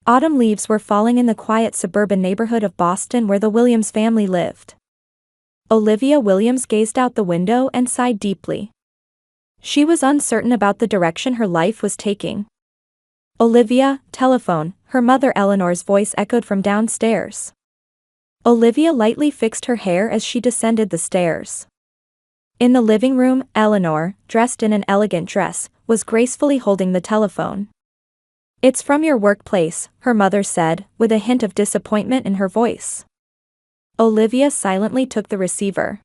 Autumn leaves were falling in the quiet suburban neighborhood of Boston where the Williams family lived. Olivia Williams gazed out the window and sighed deeply. She was uncertain about the direction her life was taking. "Olivia, telephone," her mother Eleanor's voice echoed from downstairs. Olivia lightly fixed her hair as she descended the stairs. In the living room, Eleanor, dressed in an elegant dress, was gracefully holding the telephone. "It's from your workplace," her mother said, with a hint of disappointment in her voice. Olivia silently took the receiver.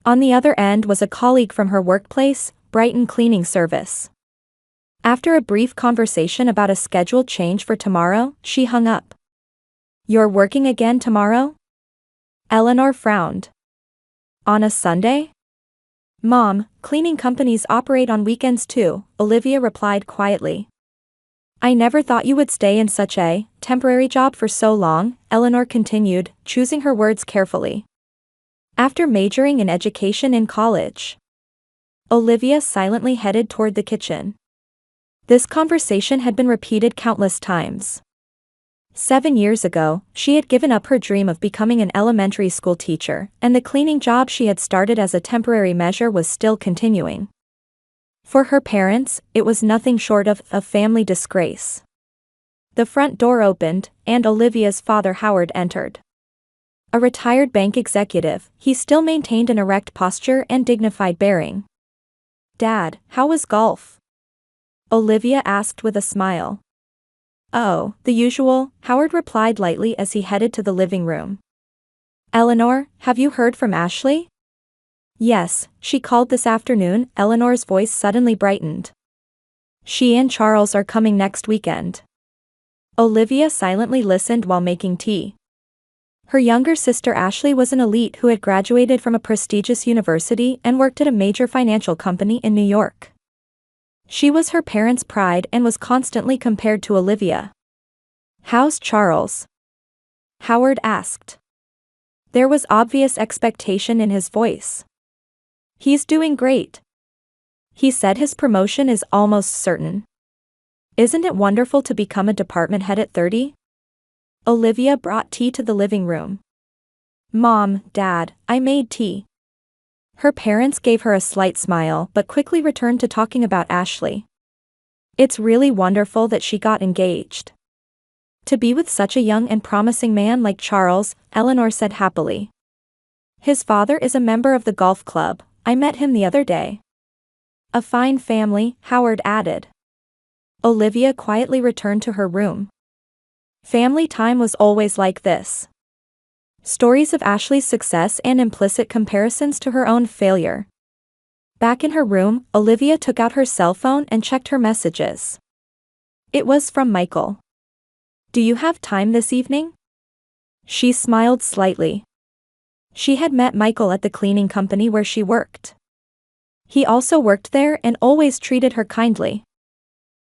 On the other end was a colleague from her workplace, Brighton Cleaning Service. After a brief conversation about a scheduled change for tomorrow, she hung up. "You're working again tomorrow?" Eleanor frowned. "On a Sunday?" "Mom, cleaning companies operate on weekends too," Olivia replied quietly. "I never thought you would stay in such a temporary job for so long," Eleanor continued, choosing her words carefully. "After majoring in education in college." Olivia silently headed toward the kitchen. This conversation had been repeated countless times. 7 years ago, she had given up her dream of becoming an elementary school teacher, and the cleaning job she had started as a temporary measure was still continuing. For her parents, it was nothing short of a family disgrace. The front door opened, and Olivia's father Howard entered. A retired bank executive, he still maintained an erect posture and dignified bearing. "Dad, how was golf?" Olivia asked with a smile. "Oh, the usual," Howard replied lightly as he headed to the living room. "Eleanor, have you heard from Ashley?" "Yes, she called this afternoon," Eleanor's voice suddenly brightened. "She and Charles are coming next weekend." Olivia silently listened while making tea. Her younger sister Ashley was an elite who had graduated from a prestigious university and worked at a major financial company in New York. She was her parents' pride and was constantly compared to Olivia. "How's Charles?" Howard asked. There was obvious expectation in his voice. "He's doing great. He said his promotion is almost certain. Isn't it wonderful to become a department head at 30? Olivia brought tea to the living room. "Mom, Dad, I made tea." Her parents gave her a slight smile but quickly returned to talking about Ashley. "It's really wonderful that she got engaged. To be with such a young and promising man like Charles," Eleanor said happily. "His father is a member of the golf club, I met him the other day." "A fine family," Howard added. Olivia quietly returned to her room. Family time was always like this. Stories of Ashley's success and implicit comparisons to her own failure. Back in her room, Olivia took out her cell phone and checked her messages. It was from Michael. "Do you have time this evening?" She smiled slightly. She had met Michael at the cleaning company where she worked. He also worked there and always treated her kindly.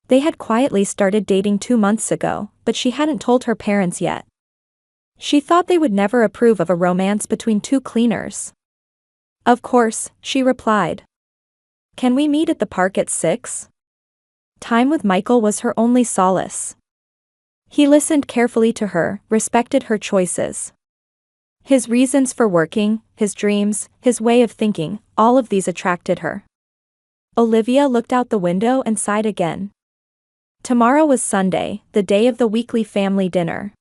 They had quietly started dating 2 months ago, but she hadn't told her parents yet. She thought they would never approve of a romance between two cleaners. "Of course," she replied. "Can we meet at the park at 6? Time with Michael was her only solace. He listened carefully to her, respected her choices. His reasons for working, his dreams, his way of thinking, all of these attracted her. Olivia looked out the window and sighed again. Tomorrow was Sunday, the day of the weekly family dinner.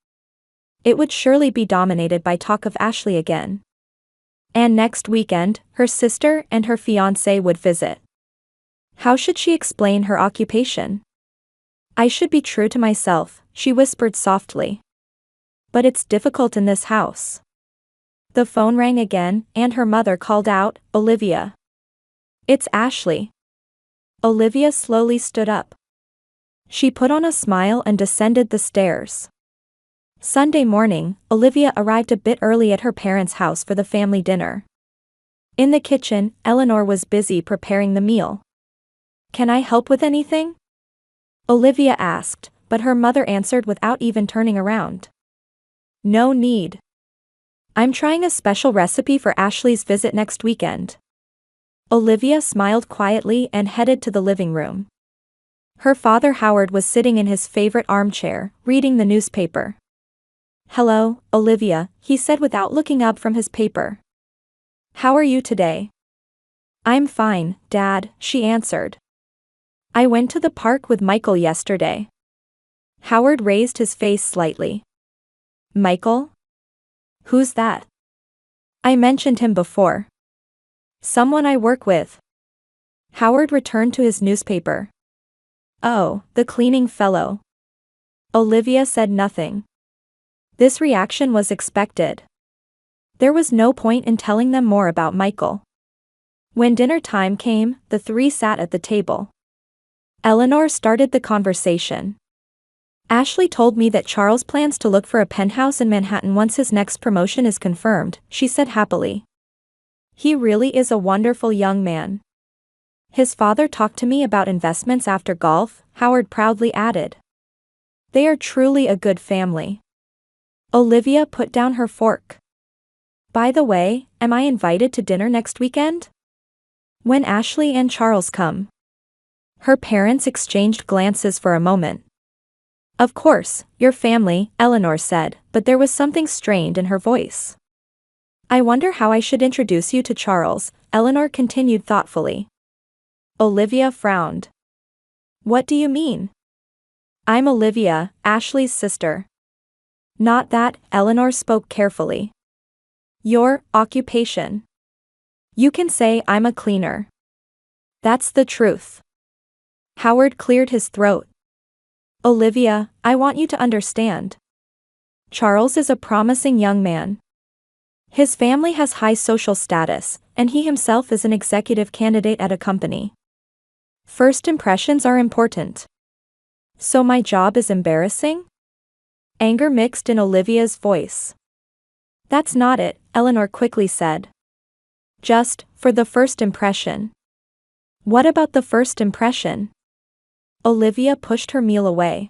It would surely be dominated by talk of Ashley again. And next weekend, her sister and her fiancé would visit. How should she explain her occupation? "I should be true to myself," she whispered softly. "But it's difficult in this house." The phone rang again, and her mother called out, "Olivia." "It's Ashley." Olivia slowly stood up. She put on a smile and descended the stairs. Sunday morning, Olivia arrived a bit early at her parents' house for the family dinner. In the kitchen, Eleanor was busy preparing the meal. "Can I help with anything?" Olivia asked, but her mother answered without even turning around. "No need. I'm trying a special recipe for Ashley's visit next weekend." Olivia smiled quietly and headed to the living room. Her father Howard was sitting in his favorite armchair, reading the newspaper. "Hello, Olivia," he said without looking up from his paper. "How are you today?" "I'm fine, Dad," she answered. "I went to the park with Michael yesterday." Howard raised his face slightly. "Michael? Who's that?" "I mentioned him before. Someone I work with." Howard returned to his newspaper. "Oh, the cleaning fellow." Olivia said nothing. This reaction was expected. There was no point in telling them more about Michael. When dinner time came, the three sat at the table. Eleanor started the conversation. "Ashley told me that Charles plans to look for a penthouse in Manhattan once his next promotion is confirmed," she said happily. "He really is a wonderful young man. His father talked to me about investments after golf," Howard proudly added. "They are truly a good family." Olivia put down her fork. "By the way, am I invited to dinner next weekend?" "When Ashley and Charles come." Her parents exchanged glances for a moment. "Of course, your family," Eleanor said, but there was something strained in her voice. "I wonder how I should introduce you to Charles," Eleanor continued thoughtfully. Olivia frowned. "What do you mean?" "I'm Olivia, Ashley's sister." "Not that," Eleanor spoke carefully. "Your occupation." "You can say I'm a cleaner." "That's the truth." Howard cleared his throat. "Olivia, I want you to understand. Charles is a promising young man. His family has high social status, and he himself is an executive candidate at a company. First impressions are important." "So my job is embarrassing?" Anger mixed in Olivia's voice. "That's not it," Eleanor quickly said. "Just, for the first impression." "What about the first impression?" Olivia pushed her meal away.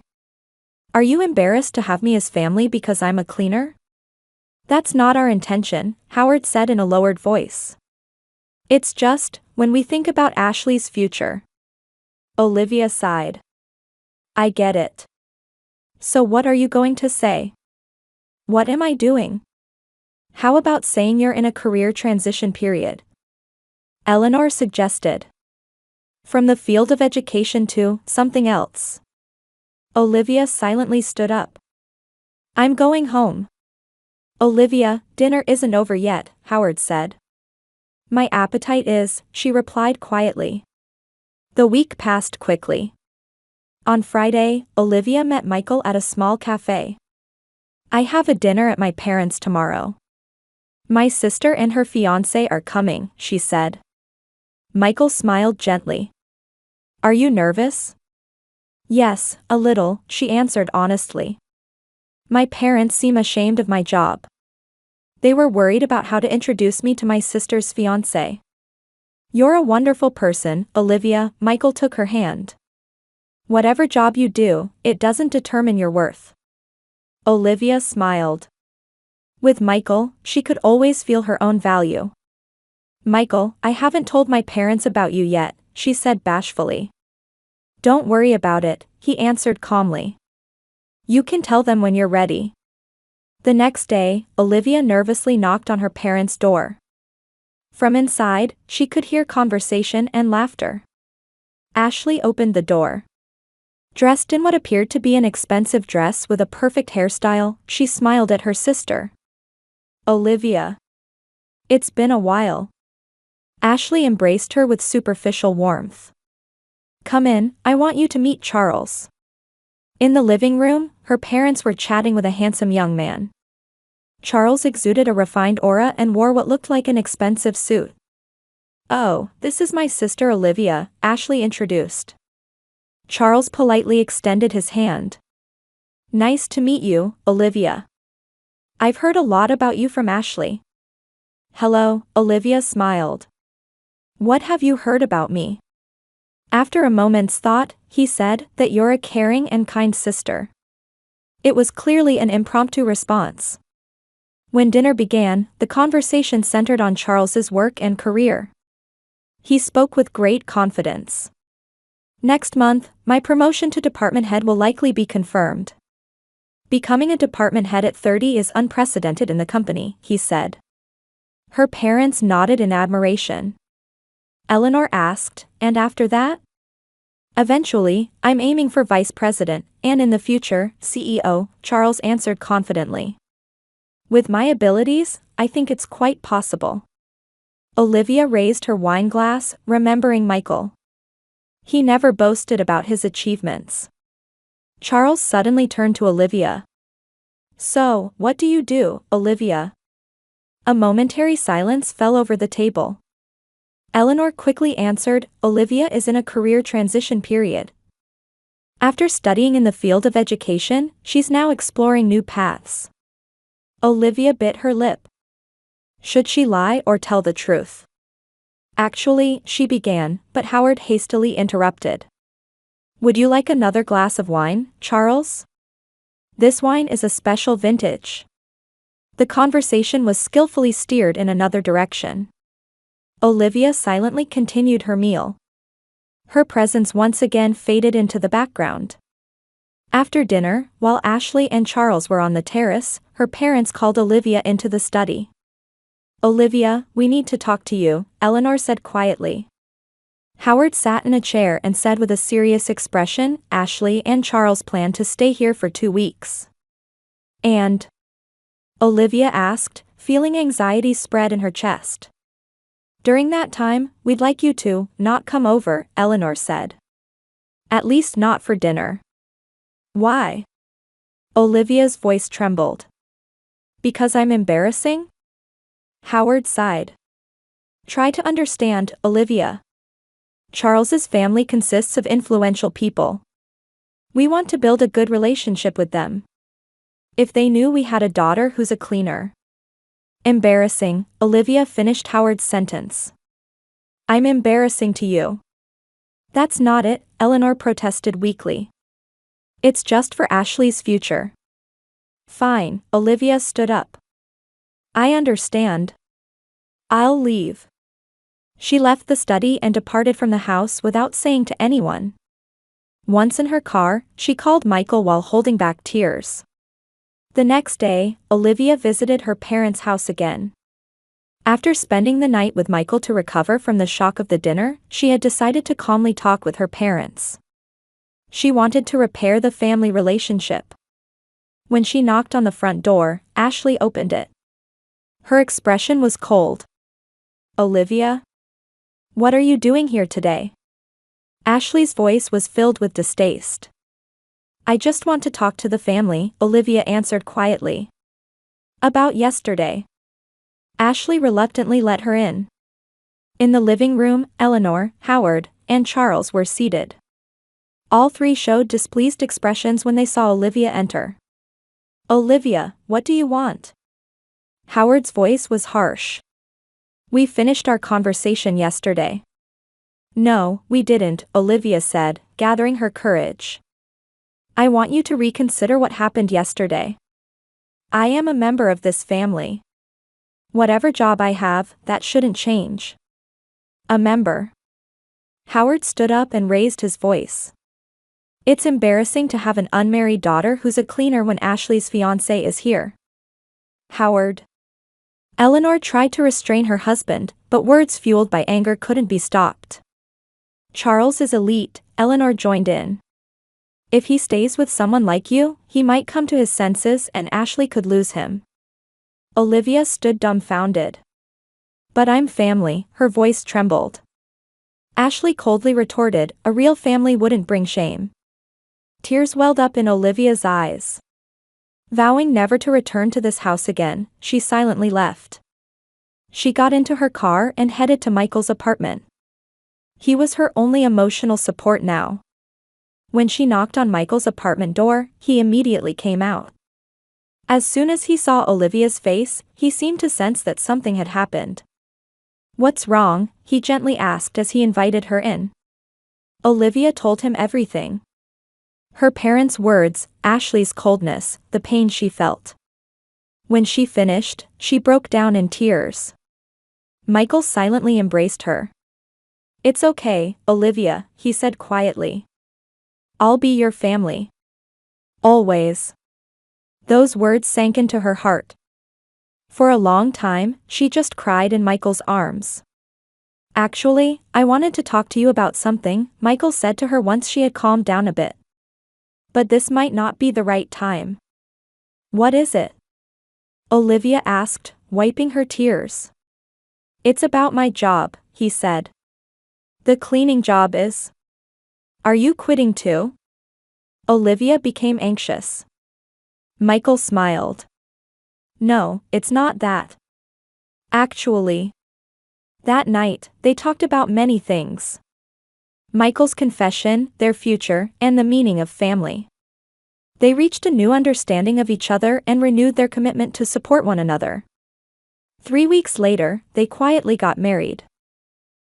"Are you embarrassed to have me as family because I'm a cleaner?" "That's not our intention," Howard said in a lowered voice. "It's just, when we think about Ashley's future." Olivia sighed. "I get it. So what are you going to say?" "What am I doing?" "How about saying you're in a career transition period?" Eleanor suggested. "From the field of education to something else." Olivia silently stood up. "I'm going home." "Olivia, dinner isn't over yet," Howard said. "My appetite is," she replied quietly. The week passed quickly. On Friday, Olivia met Michael at a small cafe. "I have a dinner at my parents' tomorrow. My sister and her fiancé are coming," she said. Michael smiled gently. "Are you nervous?" "Yes, a little," she answered honestly. "My parents seem ashamed of my job. They were worried about how to introduce me to my sister's fiancé." "You're a wonderful person, Olivia," Michael took her hand. "Whatever job you do, it doesn't determine your worth." Olivia smiled. With Michael, she could always feel her own value. "Michael, I haven't told my parents about you yet," she said bashfully. "Don't worry about it," he answered calmly. "You can tell them when you're ready." The next day, Olivia nervously knocked on her parents' door. From inside, she could hear conversation and laughter. Ashley opened the door. Dressed in what appeared to be an expensive dress with a perfect hairstyle, she smiled at her sister. "Olivia. It's been a while." Ashley embraced her with superficial warmth. "Come in, I want you to meet Charles." In the living room, her parents were chatting with a handsome young man. Charles exuded a refined aura and wore what looked like an expensive suit. "Oh, this is my sister Olivia," Ashley introduced. Charles politely extended his hand. "Nice to meet you, Olivia. I've heard a lot about you from Ashley." "Hello," Olivia smiled. "What have you heard about me?" After a moment's thought, he said, "That you're a caring and kind sister." It was clearly an impromptu response. When dinner began, the conversation centered on Charles's work and career. He spoke with great confidence. Next month, my promotion to department head will likely be confirmed. Becoming a department head at 30 is unprecedented in the company, he said. Her parents nodded in admiration. Eleanor asked, and after that? Eventually, I'm aiming for vice president, and in the future, CEO, Charles answered confidently. With my abilities, I think it's quite possible. Olivia raised her wine glass, remembering Michael. He never boasted about his achievements. Charles suddenly turned to Olivia. So, what do you do, Olivia? A momentary silence fell over the table. Eleanor quickly answered, Olivia is in a career transition period. After studying in the field of education, she's now exploring new paths. Olivia bit her lip. Should she lie or tell the truth? Actually, she began, but Howard hastily interrupted. Would you like another glass of wine, Charles? This wine is a special vintage. The conversation was skillfully steered in another direction. Olivia silently continued her meal. Her presence once again faded into the background. After dinner, while Ashley and Charles were on the terrace, her parents called Olivia into the study. Olivia, we need to talk to you, Eleanor said quietly. Howard sat in a chair and said with a serious expression, Ashley and Charles plan to stay here for 2 weeks. And? Olivia asked, feeling anxiety spread in her chest. During that time, we'd like you to not come over, Eleanor said. At least not for dinner. Why? Olivia's voice trembled. Because I'm embarrassing? Howard sighed. Try to understand, Olivia. Charles's family consists of influential people. We want to build a good relationship with them. If they knew we had a daughter who's a cleaner. Embarrassing, Olivia finished Howard's sentence. I'm embarrassing to you. That's not it, Eleanor protested weakly. It's just for Ashley's future. Fine, Olivia stood up. I understand. I'll leave. She left the study and departed from the house without saying to anyone. Once in her car, she called Michael while holding back tears. The next day, Olivia visited her parents' house again. After spending the night with Michael to recover from the shock of the dinner, she had decided to calmly talk with her parents. She wanted to repair the family relationship. When she knocked on the front door, Ashley opened it. Her expression was cold. Olivia? What are you doing here today? Ashley's voice was filled with distaste. I just want to talk to the family, Olivia answered quietly. About yesterday. Ashley reluctantly let her in. In the living room, Eleanor, Howard, and Charles were seated. All three showed displeased expressions when they saw Olivia enter. Olivia, what do you want? Howard's voice was harsh. We finished our conversation yesterday. No, we didn't, Olivia said, gathering her courage. I want you to reconsider what happened yesterday. I am a member of this family. Whatever job I have, that shouldn't change. A member. Howard stood up and raised his voice. It's embarrassing to have an unmarried daughter who's a cleaner when Ashley's fiancé is here. Howard. Eleanor tried to restrain her husband, but words fueled by anger couldn't be stopped. Charles is elite, Eleanor joined in. If he stays with someone like you, he might come to his senses and Ashley could lose him. Olivia stood dumbfounded. But I'm family, her voice trembled. Ashley coldly retorted, a real family wouldn't bring shame. Tears welled up in Olivia's eyes. Vowing never to return to this house again, she silently left. She got into her car and headed to Michael's apartment. He was her only emotional support now. When she knocked on Michael's apartment door, he immediately came out. As soon as he saw Olivia's face, he seemed to sense that something had happened. What's wrong? He gently asked as he invited her in. Olivia told him everything. Her parents' words, Ashley's coldness, the pain she felt. When she finished, she broke down in tears. Michael silently embraced her. It's okay, Olivia, he said quietly. I'll be your family. Always. Those words sank into her heart. For a long time, she just cried in Michael's arms. Actually, I wanted to talk to you about something, Michael said to her once she had calmed down a bit. But this might not be the right time. What is it? Olivia asked, wiping her tears. It's about my job, he said. The cleaning job is. Are you quitting too? Olivia became anxious. Michael smiled. No, it's not that. Actually. That night, they talked about many things. Michael's confession, their future, and the meaning of family. They reached a new understanding of each other and renewed their commitment to support one another. 3 weeks later, they quietly got married.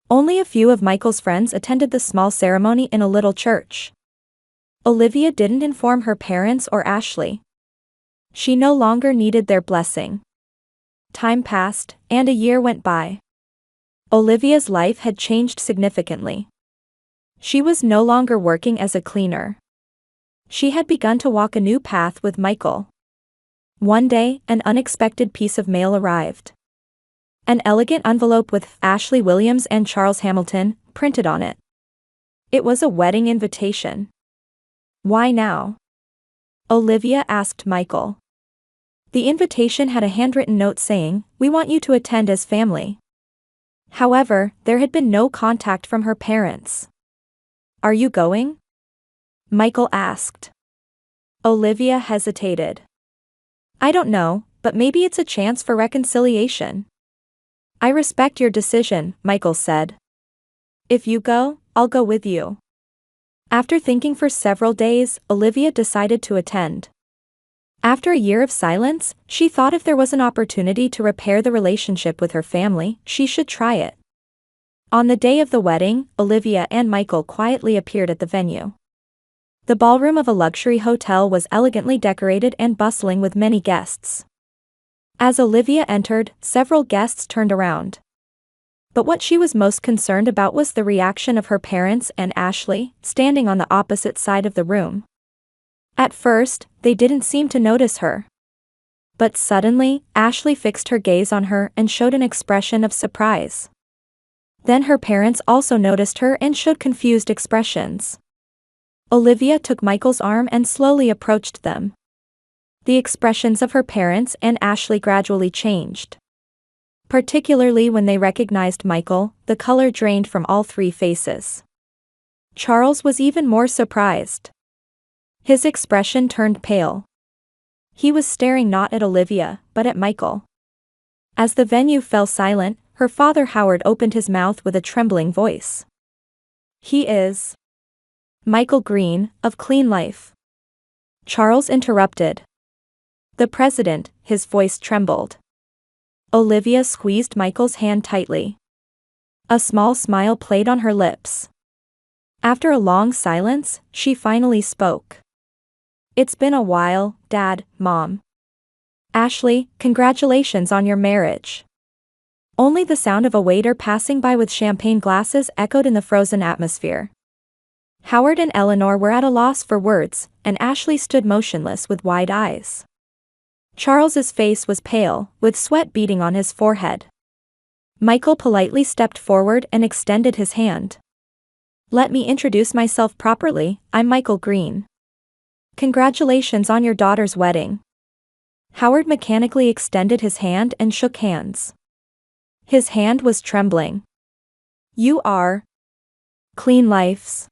Only a few of Michael's friends attended the small ceremony in a little church. Olivia didn't inform her parents or Ashley. She no longer needed their blessing. Time passed, and a year went by. Olivia's life had changed significantly. She was no longer working as a cleaner. She had begun to walk a new path with Michael. One day, an unexpected piece of mail arrived. An elegant envelope with Ashley Williams and Charles Hamilton printed on it. It was a wedding invitation. Why now? Olivia asked Michael. The invitation had a handwritten note saying, "We want you to attend as family." However, there had been no contact from her parents. Are you going? Michael asked. Olivia hesitated. I don't know, but maybe it's a chance for reconciliation. I respect your decision, Michael said. If you go, I'll go with you. After thinking for several days, Olivia decided to attend. After a year of silence, she thought if there was an opportunity to repair the relationship with her family, she should try it. On the day of the wedding, Olivia and Michael quietly appeared at the venue. The ballroom of a luxury hotel was elegantly decorated and bustling with many guests. As Olivia entered, several guests turned around. But what she was most concerned about was the reaction of her parents and Ashley, standing on the opposite side of the room. At first, they didn't seem to notice her. But suddenly, Ashley fixed her gaze on her and showed an expression of surprise. Then her parents also noticed her and showed confused expressions. Olivia took Michael's arm and slowly approached them. The expressions of her parents and Ashley gradually changed. Particularly when they recognized Michael, the color drained from all three faces. Charles was even more surprised. His expression turned pale. He was staring not at Olivia, but at Michael. As the venue fell silent, her father Howard opened his mouth with a trembling voice. He is Michael Green, of Clean Life. Charles interrupted. The president, his voice trembled. Olivia squeezed Michael's hand tightly. A small smile played on her lips. After a long silence, she finally spoke. It's been a while, Dad, Mom. Ashley, congratulations on your marriage. Only the sound of a waiter passing by with champagne glasses echoed in the frozen atmosphere. Howard and Eleanor were at a loss for words, and Ashley stood motionless with wide eyes. Charles's face was pale, with sweat beading on his forehead. Michael politely stepped forward and extended his hand. Let me introduce myself properly, I'm Michael Green. Congratulations on your daughter's wedding. Howard mechanically extended his hand and shook hands. His hand was trembling. You are Clean Life's.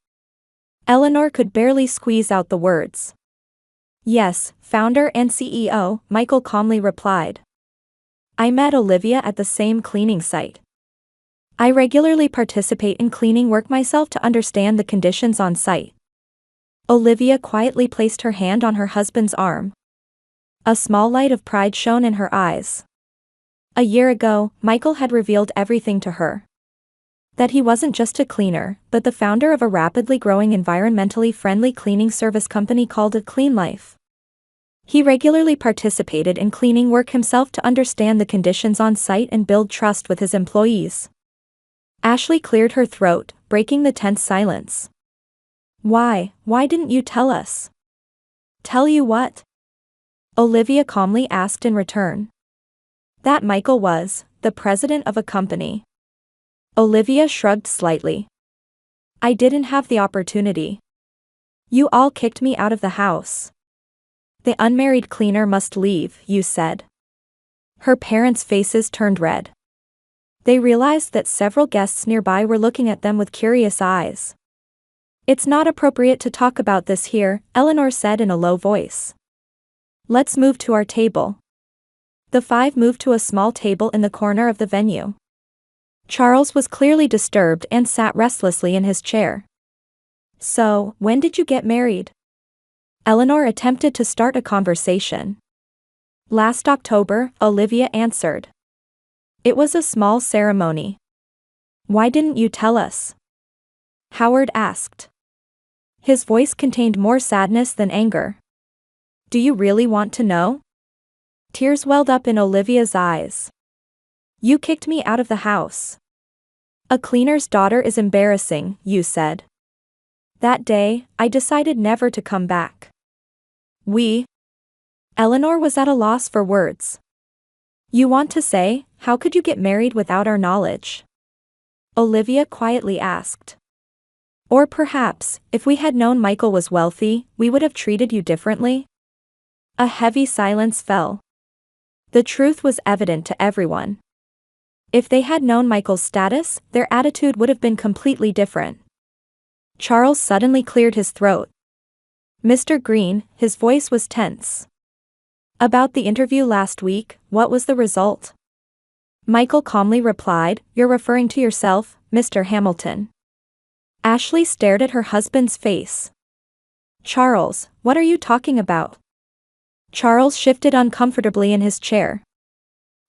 Eleanor could barely squeeze out the words. Yes, founder and CEO, Michael calmly replied. I met Olivia at the same cleaning site. I regularly participate in cleaning work myself to understand the conditions on site. Olivia quietly placed her hand on her husband's arm. A small light of pride shone in her eyes. A year ago, Michael had revealed everything to her. That he wasn't just a cleaner, but the founder of a rapidly growing environmentally friendly cleaning service company called Clean Life. He regularly participated in cleaning work himself to understand the conditions on site and build trust with his employees. Ashley cleared her throat, breaking the tense silence. Why didn't you tell us? Tell you what? Olivia calmly asked in return. That Michael was the president of a company. Olivia shrugged slightly. I didn't have the opportunity. You all kicked me out of the house. The unmarried cleaner must leave, you said. Her parents' faces turned red. They realized that several guests nearby were looking at them with curious eyes. It's not appropriate to talk about this here, Eleanor said in a low voice. Let's move to our table. The five moved to a small table in the corner of the venue. Charles was clearly disturbed and sat restlessly in his chair. So, when did you get married? Eleanor attempted to start a conversation. Last October, Olivia answered. It was a small ceremony. Why didn't you tell us? Howard asked. His voice contained more sadness than anger. Do you really want to know? Tears welled up in Olivia's eyes. You kicked me out of the house. A cleaner's daughter is embarrassing, you said. That day, I decided never to come back. Eleanor was at a loss for words. You want to say, how could you get married without our knowledge? Olivia quietly asked. Or perhaps, if we had known Michael was wealthy, we would have treated you differently? A heavy silence fell. The truth was evident to everyone. If they had known Michael's status, their attitude would have been completely different. Charles suddenly cleared his throat. Mr. Green, his voice was tense. About the interview last week, what was the result? Michael calmly replied, You're referring to yourself, Mr. Hamilton. Ashley stared at her husband's face. Charles, what are you talking about? Charles shifted uncomfortably in his chair.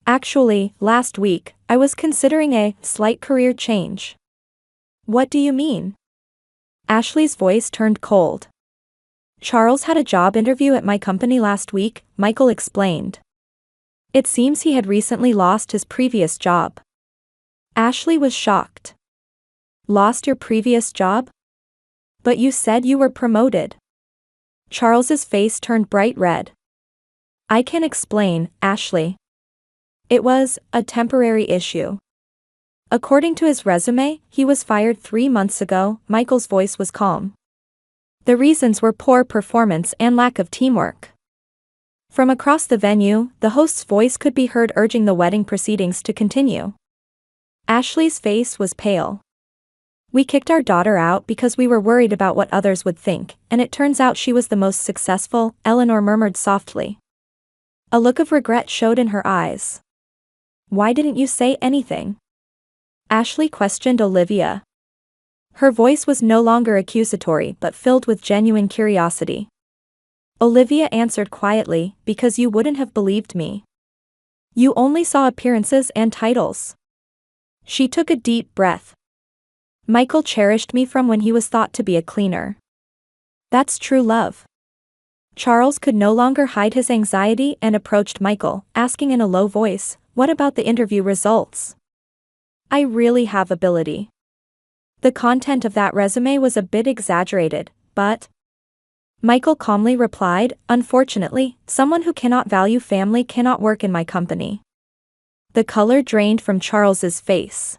Actually, last week, I was considering a slight career change. What do you mean? Ashley's voice turned cold. Charles had a job interview at my company last week, Michael explained. It seems he had recently lost his previous job. Ashley was shocked. Lost your previous job? But you said you were promoted. Charles's face turned bright red. I can explain, Ashley. It was a temporary issue. According to his resume, he was fired 3 months ago. Michael's voice was calm. The reasons were poor performance and lack of teamwork. From across the venue, the host's voice could be heard urging the wedding proceedings to continue. Ashley's face was pale. We kicked our daughter out because we were worried about what others would think, and it turns out she was the most successful, Eleanor murmured softly. A look of regret showed in her eyes. Why didn't you say anything? Ashley questioned Olivia. Her voice was no longer accusatory but filled with genuine curiosity. Olivia answered quietly, because you wouldn't have believed me. You only saw appearances and titles. She took a deep breath. Michael cherished me from when he was thought to be a cleaner. That's true love. Charles could no longer hide his anxiety and approached Michael, asking in a low voice, What about the interview results? I really have ability. The content of that resume was a bit exaggerated, but... Michael calmly replied, Unfortunately, someone who cannot value family cannot work in my company. The color drained from Charles's face.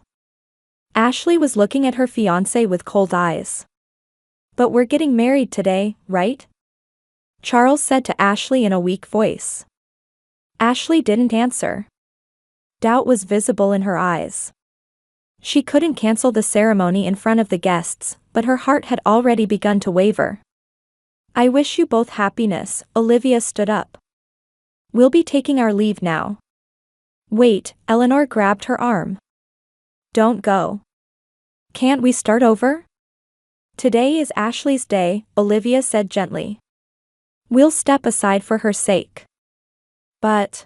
Ashley was looking at her fiancé with cold eyes. But we're getting married today, right? Charles said to Ashley in a weak voice. Ashley didn't answer. Doubt was visible in her eyes. She couldn't cancel the ceremony in front of the guests, but her heart had already begun to waver. I wish you both happiness, Olivia stood up. We'll be taking our leave now. Wait, Eleanor grabbed her arm. Don't go. Can't we start over? Today is Ashley's day, Olivia said gently. We'll step aside for her sake. But...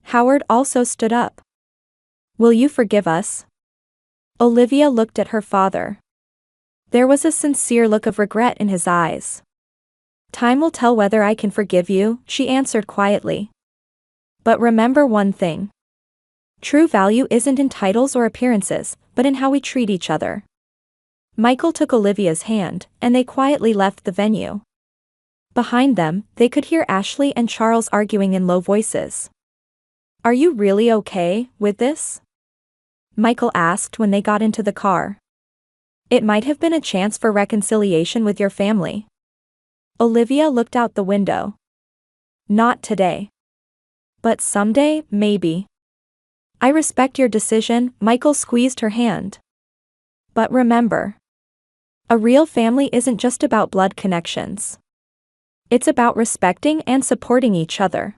Howard also stood up. Will you forgive us? Olivia looked at her father. There was a sincere look of regret in his eyes. Time will tell whether I can forgive you, she answered quietly. But remember one thing. True value isn't in titles or appearances, but in how we treat each other. Michael took Olivia's hand, and they quietly left the venue. Behind them, they could hear Ashley and Charles arguing in low voices. "Are you really okay with this?" Michael asked when they got into the car. "It might have been a chance for reconciliation with your family." Olivia looked out the window. "Not today. But someday, maybe." "I respect your decision," Michael squeezed her hand. "But remember, a real family isn't just about blood connections. It's about respecting and supporting each other."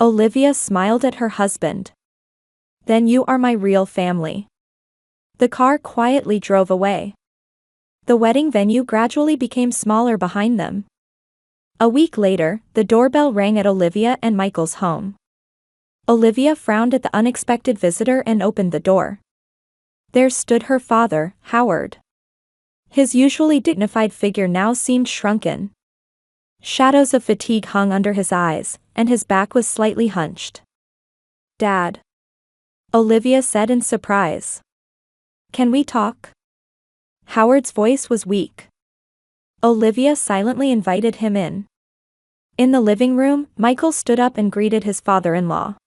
Olivia smiled at her husband. "Then you are my real family." The car quietly drove away. The wedding venue gradually became smaller behind them. A week later, the doorbell rang at Olivia and Michael's home. Olivia frowned at the unexpected visitor and opened the door. There stood her father, Howard. His usually dignified figure now seemed shrunken. Shadows of fatigue hung under his eyes, and his back was slightly hunched. "Dad," Olivia said in surprise. "Can we talk?" Howard's voice was weak. Olivia silently invited him in. In the living room, Michael stood up and greeted his father-in-law.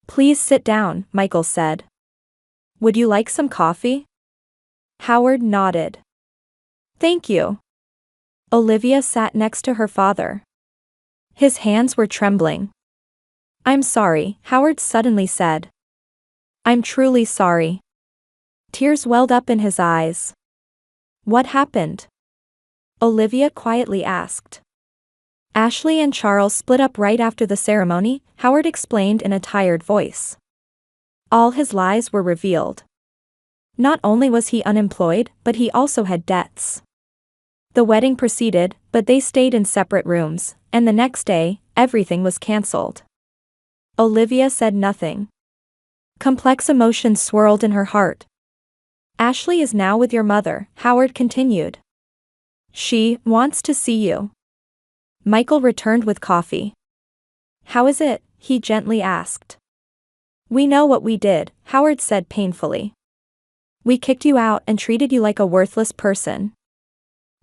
"Please sit down," Michael said. "Would you like some coffee?" Howard nodded. "Thank you." Olivia sat next to her father. His hands were trembling. "I'm sorry," Howard suddenly said. "I'm truly sorry." Tears welled up in his eyes. "What happened?" Olivia quietly asked. "Ashley and Charles split up right after the ceremony," Howard explained in a tired voice. All his lies were revealed. Not only was he unemployed, but he also had debts. The wedding proceeded, but they stayed in separate rooms, and the next day, everything was cancelled. Olivia said nothing. Complex emotions swirled in her heart. "Ashley is now with your mother," Howard continued. "She wants to see you." Michael returned with coffee. "How is it?" he gently asked. "We know what we did," Howard said painfully. "We kicked you out and treated you like a worthless person.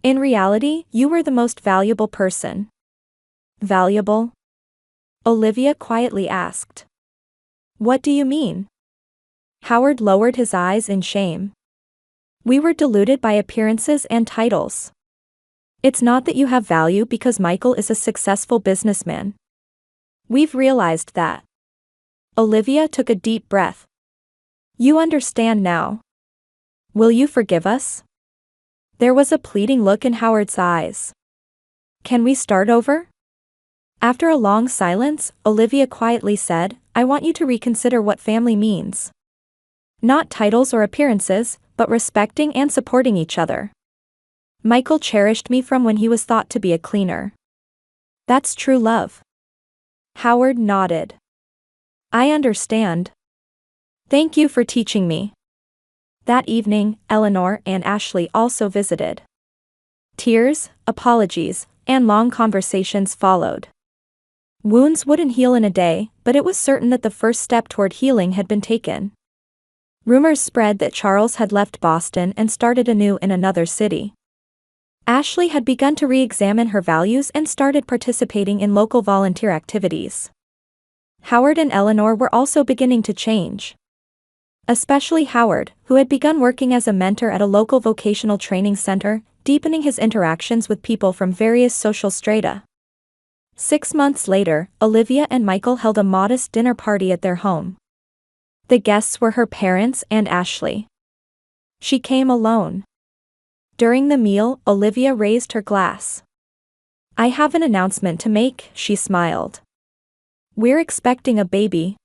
In reality, you were the most valuable person." "Valuable?" Olivia quietly asked. "What do you mean?" Howard lowered his eyes in shame. "We were deluded by appearances and titles. It's not that you have value because Michael is a successful businessman. We've realized that." Olivia took a deep breath. "You understand now. Will you forgive us?" There was a pleading look in Howard's eyes. "Can we start over?" After a long silence, Olivia quietly said, "I want you to reconsider what family means. Not titles or appearances, but respecting and supporting each other. Michael cherished me from when he was thought to be a cleaner. That's true love." Howard nodded. "I understand. Thank you for teaching me." That evening, Eleanor and Ashley also visited. Tears, apologies, and long conversations followed. Wounds wouldn't heal in a day, but it was certain that the first step toward healing had been taken. Rumors spread that Charles had left Boston and started anew in another city. Ashley had begun to re-examine her values and started participating in local volunteer activities. Howard and Eleanor were also beginning to change. Especially Howard, who had begun working as a mentor at a local vocational training center, deepening his interactions with people from various social strata. 6 months later, Olivia and Michael held a modest dinner party at their home. The guests were her parents and Ashley. She came alone. During the meal, Olivia raised her glass. "I have an announcement to make," she smiled. "We're expecting a baby."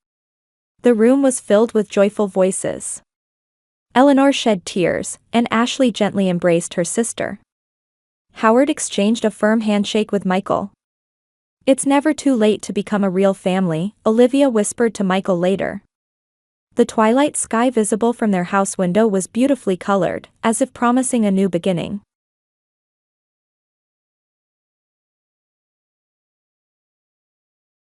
The room was filled with joyful voices. Eleanor shed tears, and Ashley gently embraced her sister. Howard exchanged a firm handshake with Michael. "It's never too late to become a real family," Olivia whispered to Michael later. The twilight sky visible from their house window was beautifully colored, as if promising a new beginning.